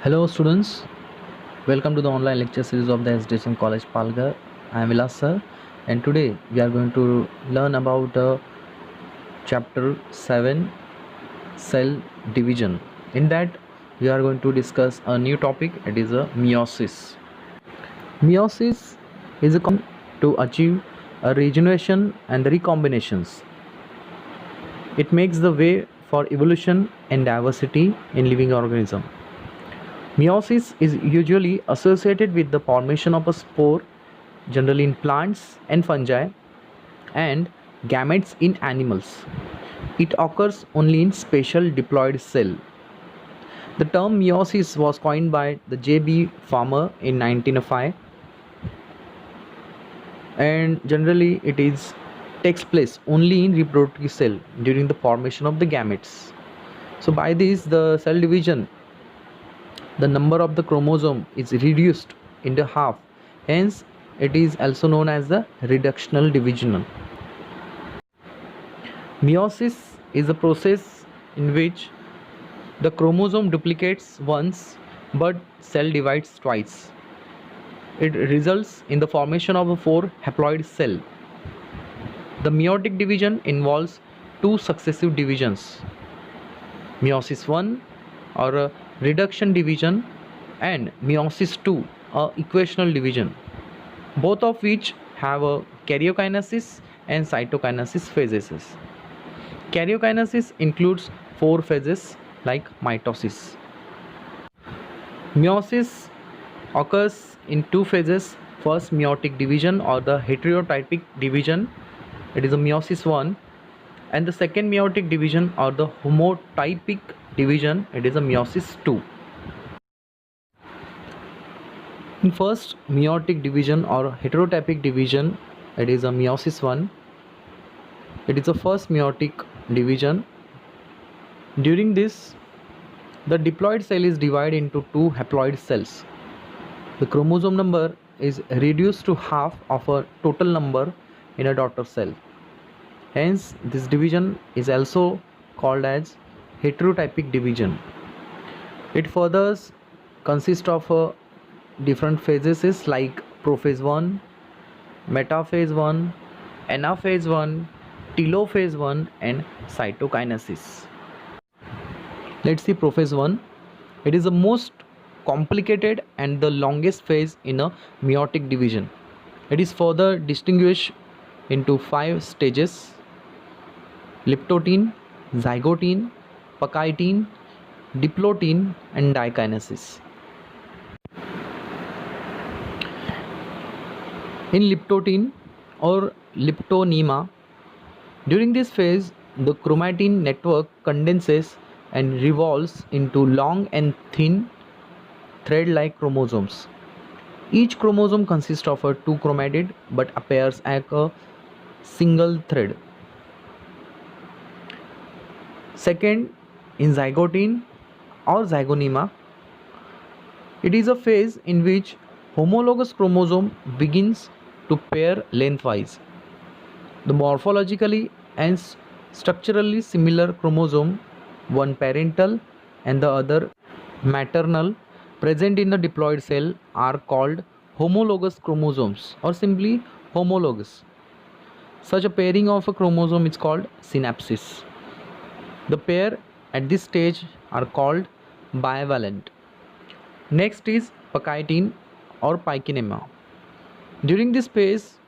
Hello students, welcome to the online lecture series of the SDSM College Palghar. I am Vilas sir, and today we are going to learn about chapter 7, cell division. In that we are going to discuss a new topic, it is a meiosis. Meiosis is a to achieve a regeneration and the recombinations. It makes the way for evolution and diversity in living organism. Meiosis is usually associated with the formation of a spore, generally in plants and fungi, and gametes in animals. It occurs only in special diploid cell. The term meiosis was coined by the J.B. Farmer in 1905, and generally it takes place only in reproductive cell during the formation of the gametes. So by this, the cell division, the number of the chromosome is reduced into half, hence it is also known as the reductional division. Meiosis is a process in which the chromosome duplicates once but cell divides twice. It results in the formation of a 4 haploid cell. The meiotic division involves 2 successive divisions, meiosis 1 or a reduction division and meiosis 2 a equational division, both of which have a karyokinesis and cytokinesis phases. Karyokinesis includes 4 phases like mitosis. Meiosis occurs in 2 phases. First, meiotic division or the heterotypic division, it is a meiosis 1, and the second meiotic division or the homotypic division, it is a meiosis 2. In first meiotic division or heterotypic division, it is a meiosis 1. It is the first meiotic division. During this, the diploid cell is divided into 2 haploid cells. The chromosome number is reduced to half of a total number in a daughter cell. Hence, this division is also called as heterotypic division. It further consists of different phases like prophase 1, metaphase 1, anaphase 1, telophase 1 and cytokinesis. Let's see prophase 1. It is the most complicated and the longest phase in a meiotic division. It is further distinguished into 5 stages: liptotin, zygotine, pakaitin, diplotin and dikinesis. In liptotin or liptonema, during this phase the chromatin network condenses and revolves into long and thin thread-like chromosomes. Each chromosome consists of 2 chromatid but appears as a single thread. Second, in zygotine or zygonema, it is a phase in which homologous chromosome begins to pair lengthwise. The morphologically and structurally similar chromosome, one parental and the other maternal, present in the diploid cell are called homologous chromosomes or simply homologous. Such a pairing of a chromosome is called synapsis. The pair at this stage are called bivalent. Next is pakaitin or paikinema. During this phase,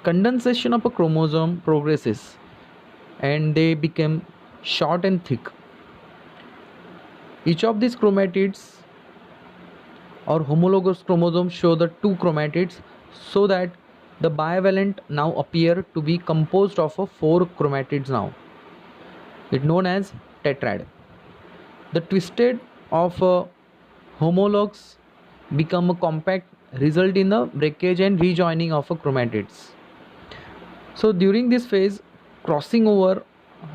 condensation of a chromosome progresses and they become short and thick. Each of these chromatids or homologous chromosomes show the 2 chromatids, so that the bivalent now appear to be composed of 4 chromatids now. It is known as tetrad. The twisted of homologs become a compact, result in the breakage and rejoining of chromatids. So during this phase, crossing over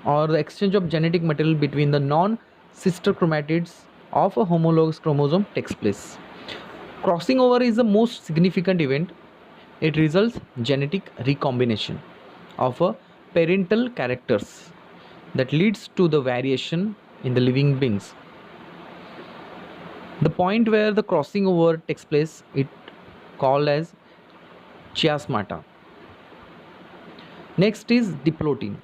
or the exchange of genetic material between the non-sister chromatids of a homologous chromosome takes place. Crossing over is the most significant event. It results genetic recombination of parental characters that leads to the variation in the living beings. The point where the crossing over takes place, it called as chiasmata. Next is diplotin.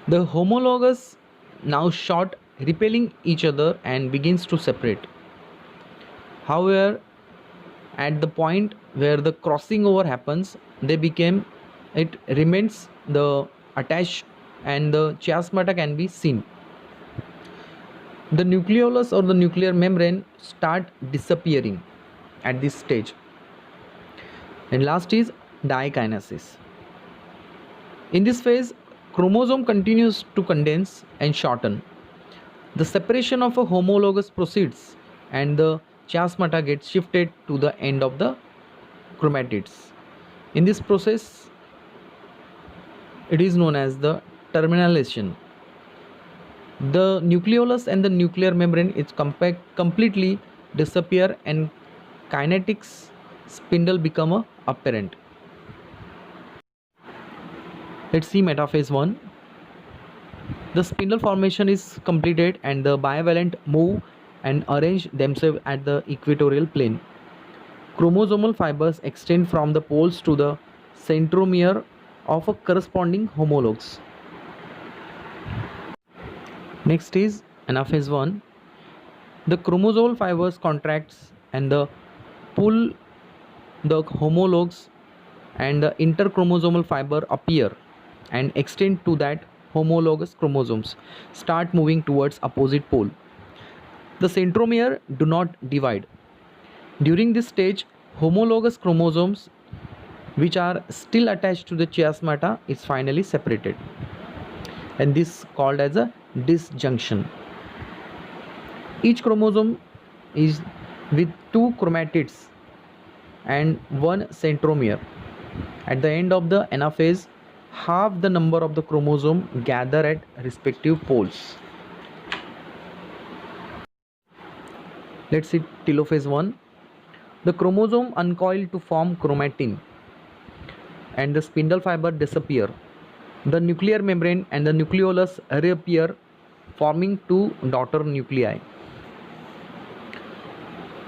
The homologous now short repelling each other and begins to separate. However, at the point where the crossing over happens, it remains the attached and the chiasmata can be seen. The nucleolus or the nuclear membrane start disappearing at this stage. And last is dikinesis. In this phase, chromosome continues to condense and shorten. The separation of a homologous proceeds and the chiasmata gets shifted to the end of the chromatids. In this process, it is known as the terminalization. The nucleolus and the nuclear membrane is completely disappear and kinetics spindle become apparent. Let's see metaphase 1. The spindle formation is completed and the bivalent move and arrange themselves at the equatorial plane. Chromosomal fibers extend from the poles to the centromere of a corresponding homologs. Next is anaphase 1. The chromosomal fibers contracts and the pull the homologs and the interchromosomal fiber appear and extend to that homologous chromosomes start moving towards opposite pole. The centromere do not divide. During this stage, homologous chromosomes which are still attached to the chiasmata is finally separated, and this called as a disjunction. Each chromosome is with two chromatids and one centromere. At the end of the anaphase, half the number of the chromosome gather at respective poles. Let's see telophase 1. The chromosome uncoil to form chromatin and the spindle fiber disappear. The nuclear membrane and the nucleolus reappear, forming two daughter nuclei.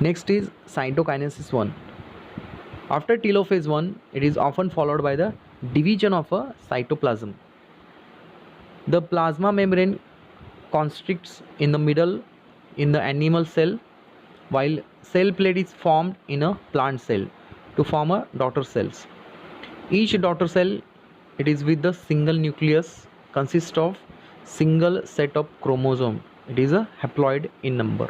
Next is cytokinesis 1. After telophase 1, it is often followed by the division of a cytoplasm. The plasma membrane constricts in the middle in the animal cell, while cell plate is formed in a plant cell to form a daughter cells. Each daughter cell, it is with the single nucleus, consists of single set of chromosome. It is a haploid in number.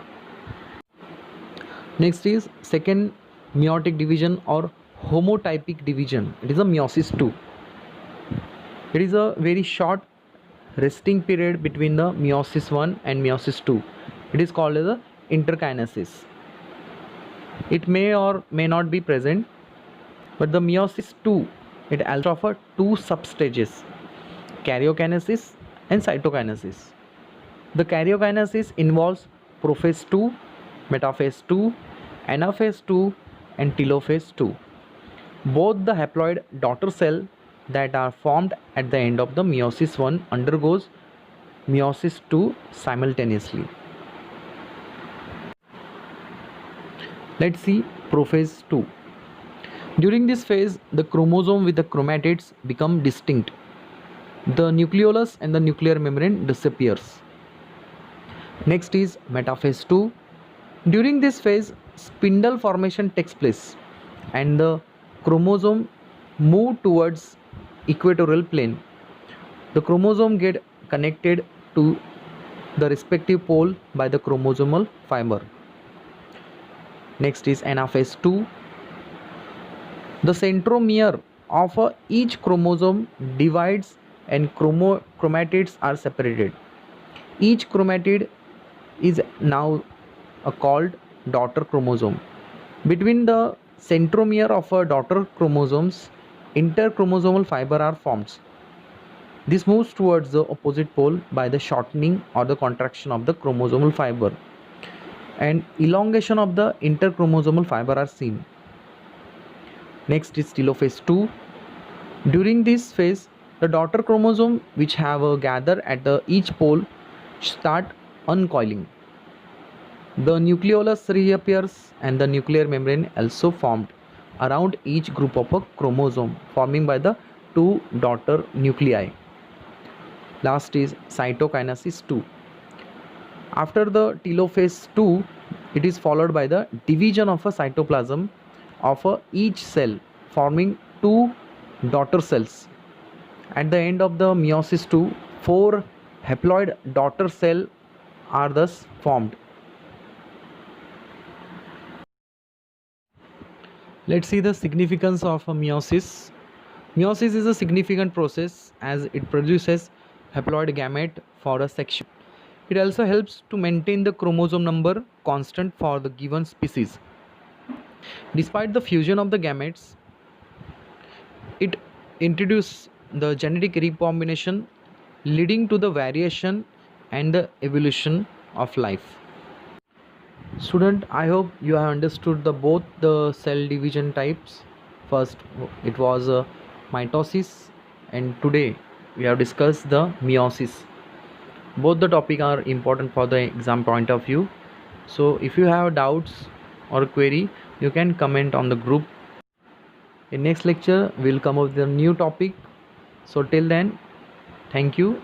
Next is second meiotic division or homotypic division. It is a meiosis 2. It is a very short resting period between the meiosis 1 and meiosis 2. It is called as a interkinesis. It may or may not be present, but the meiosis 2, it also offers two substages, karyokinesis and cytokinesis. The karyokinesis involves prophase 2, metaphase 2, anaphase 2 and telophase 2. Both the haploid daughter cell that are formed at the end of the meiosis 1 undergoes meiosis 2 simultaneously. Let's see prophase 2. During this phase, the chromosome with the chromatids become distinct. The nucleolus and the nuclear membrane disappears. Next is metaphase 2. During this phase, spindle formation takes place and the chromosome move towards equatorial plane. The chromosome get connected to the respective pole by the chromosomal fiber. Next is anaphase 2. The centromere of each chromosome divides and chromatids are separated. Each chromatid is now called daughter chromosome. Between the centromere of daughter chromosomes, interchromosomal fiber are formed. This moves towards the opposite pole by the shortening or the contraction of the chromosomal fiber, and elongation of the interchromosomal fiber are seen. Next is telophase 2. During this phase, the daughter chromosome which have gathered at each pole start uncoiling. The nucleolus reappears and the nuclear membrane also formed around each group of a chromosome, forming by the two daughter nuclei. Last is cytokinesis 2. After the telophase 2, it is followed by the division of a cytoplasm of each cell, forming two daughter cells. At the end of the meiosis 2, four haploid daughter cells are thus formed. Let's see the significance of a meiosis. Meiosis is a significant process as it produces haploid gamete for a section. It also helps to maintain the chromosome number constant for the given species. Despite the fusion of the gametes, it introduces the genetic recombination leading to the variation and the evolution of life. Student, I hope you have understood the both the cell division types. First it was mitosis, and today we have discussed the meiosis. Both the topic are important for the exam point of view. So if you have doubts or query, you can comment on the group. In next lecture we'll come up with a new topic. So till then, thank you.